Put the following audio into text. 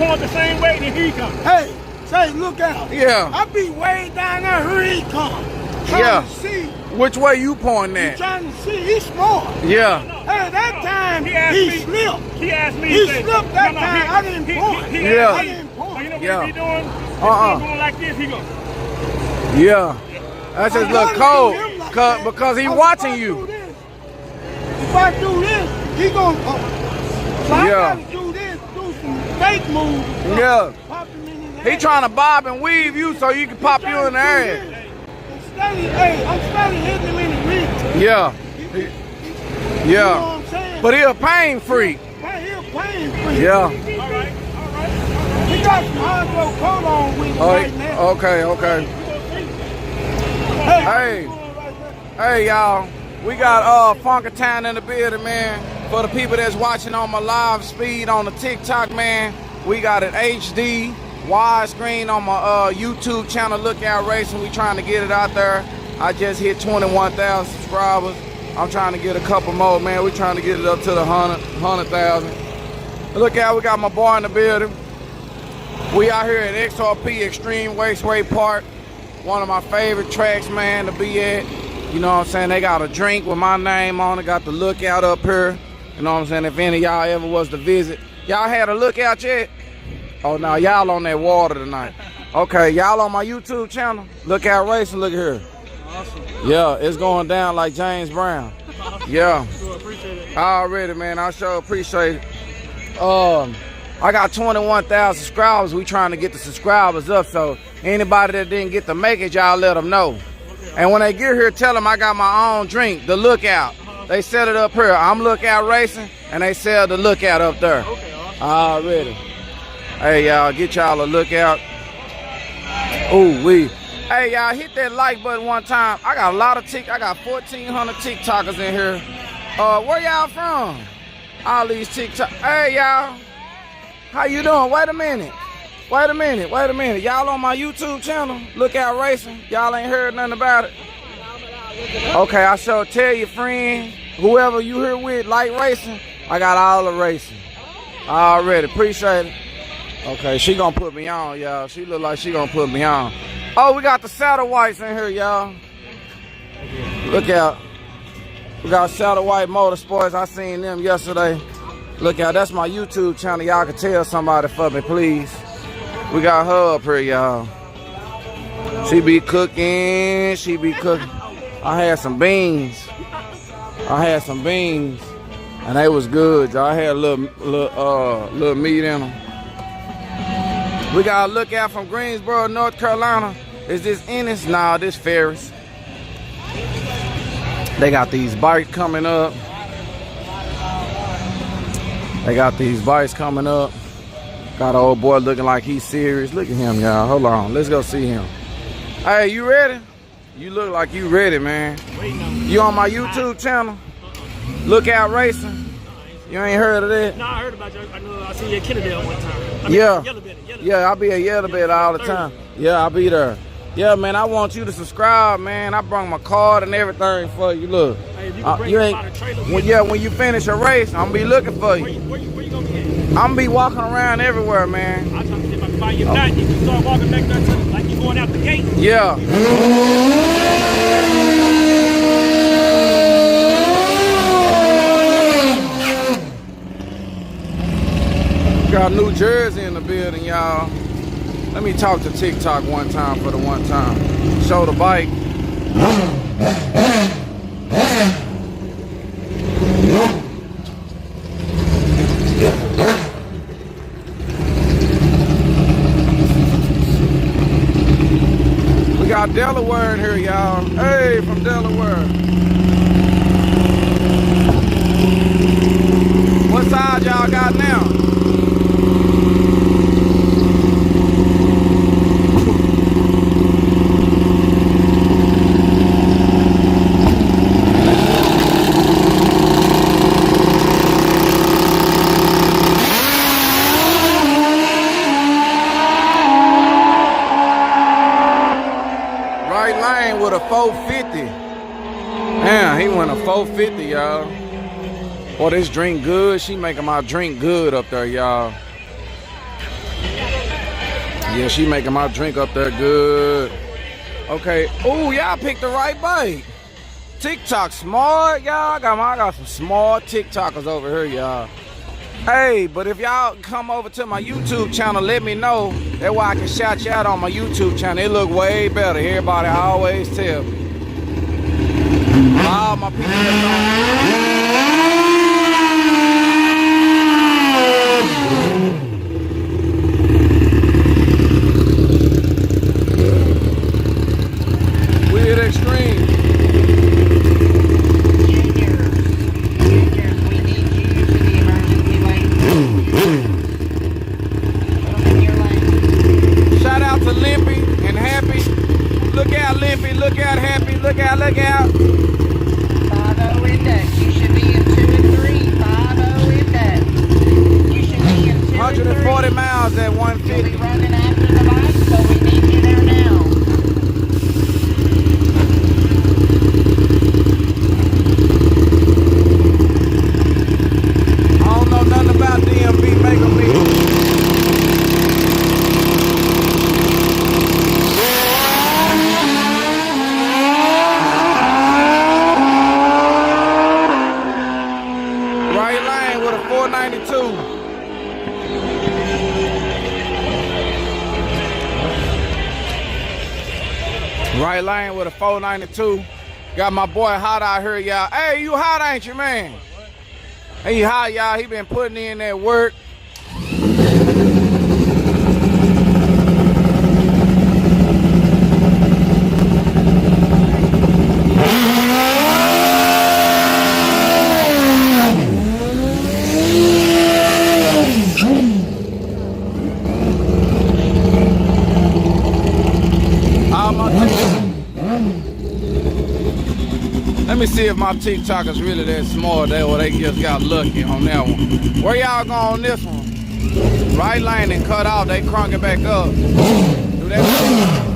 Going the same way, then he comes. Hey, say, look out. Yeah. I be way down there, here he come. Yeah. Trying to see. Which way you pointing He at? trying to see. He's smart. Yeah. Hey, that time, he slipped. He asked me. He slipped that time. I didn't point. Yeah. I didn't point. You know what Yeah. he doing? He's going like this, he goes. Yeah. That's just look cold. Because he watching you. If I do this, he gonna. So I gotta do this, do some fake moves. Yeah. Pop him in his He ass. trying to bob and weave you so you can pop you in the ass. Hey, I'm steady hitting him in the rear. Yeah. You know Yeah. what I'm saying? But he a pain freak. Right here, pain free. Yeah. All right. He got some hardcore coat on with him right now. Okay. Hey, y'all. We got Funky Town in the building, man. For the people that's watching on my live speed on the TikTok, man, we got an HD widescreen on my YouTube channel, Lookout Racing. We trying to get it out there. I just hit 21,000 subscribers. I'm trying to get a couple more, man. We trying to get it up to the 100,000. Look out, we got my boy in the building. We out here at XRP Extreme Raceway Park. One of my favorite tracks, man, to be at. You know what I'm saying? They got a drink with my name on it. Got the Lookout up here. You know what I'm saying? If any of y'all ever was to visit. Y'all had a Lookout yet? Oh, no, y'all on that water tonight. Okay, y'all on my YouTube channel? Lookout Racing, look here. Awesome. Yeah, it's going down like James Brown. Yeah. Sure, appreciate it. Already, man. I sure appreciate it. I got 21,000 subscribers. We trying to get the subscribers up, so anybody that didn't get to make it, y'all let them know. And when they get here, tell them I got my own drink, the Lookout. They set it up here. I'm Lookout Racing, and they sell the Lookout up there. Okay, awesome. Already. Hey, y'all, get y'all a Lookout. Ooh, wee. Hey, y'all, hit that like button one time. I got a lot of I got 1,400 TikTokers in here. Where y'all from? All these TikTok. Hey, y'all. How you doing? Wait a minute. Y'all on my YouTube channel, Lookout Racing. Y'all ain't heard nothing about it. Okay, I sure tell your friend, whoever you here with, like racing, I got all the racing. Already, appreciate it. Okay, she gonna put me on, y'all. She look like she gonna put me on. Oh, we got the Saddle Whites in here, y'all. Look out. We got Saddle White Motorsports. I seen them yesterday. Look out, that's my YouTube channel. Y'all can tell somebody for me, please. We got her up here, y'all. She be cooking. I had some beans. And they was good, y'all. I had a little meat in them. We got a Lookout from Greensboro, North Carolina. Is this Ennis? Nah, this Ferris. They got these bikes coming up. Got an old boy looking like he's serious. Look at him, y'all. Hold on. Let's go see him. Hey, you ready? You look like you ready, man. You on my YouTube channel? Lookout Racing. You ain't heard of that? No, I heard about you. I know I seen you at Kennedale one time. Yeah. Yello Belly. Yeah, I be at Yello Belly all the time. Yeah, I be there. Yeah, man, I want you to subscribe, man. I brought my card and everything for you. Look. Hey, if you can bring a lot of trailers with when you finish a race, I'm gonna be looking for you. Where you gonna be at? I'm gonna be walking around everywhere, man. I'm trying to see if I can find your back. If you start walking back there, like you going out the gate. Yeah. Got New Jersey in the building, y'all. Let me talk to TikTok one time for the one time. Show the bike. We got Delaware in here, y'all. Hey, from Delaware. What size y'all got now? With a 450. Man, he went a 450, y'all. Boy, this drink good. She making my drink good up there, y'all. Yeah, she making my drink up there good. Okay. Oh, y'all picked the right bike. TikTok smart, y'all. I got some small TikTokers over here, y'all. Hey, but if y'all come over to my YouTube channel, let me know. That's why I can shout you out on my YouTube channel. It look way better. Everybody always tell me. All my people Weird Extreme. Shout out to Limpy and Happy. Look out, Limpy. Look out, Happy. Look out, look out. 5-0 index. You should be in 2 and 3. 5-0 index. You should be in 2 140 and 3. miles at You'll 150. be running after the bike, so we need you there now. I don't know nothing about DMV. Make them be. Right lane with a 492. Right lane with a 492. Got my boy Hot out here, y'all. Hey, you hot, ain't you, man? He hot, y'all. He been putting in that work. Let me see if my TikTok is really that small there or they just got lucky on that one. Where y'all go on this one? Right lane and cut off, they crunk it back up. Do that.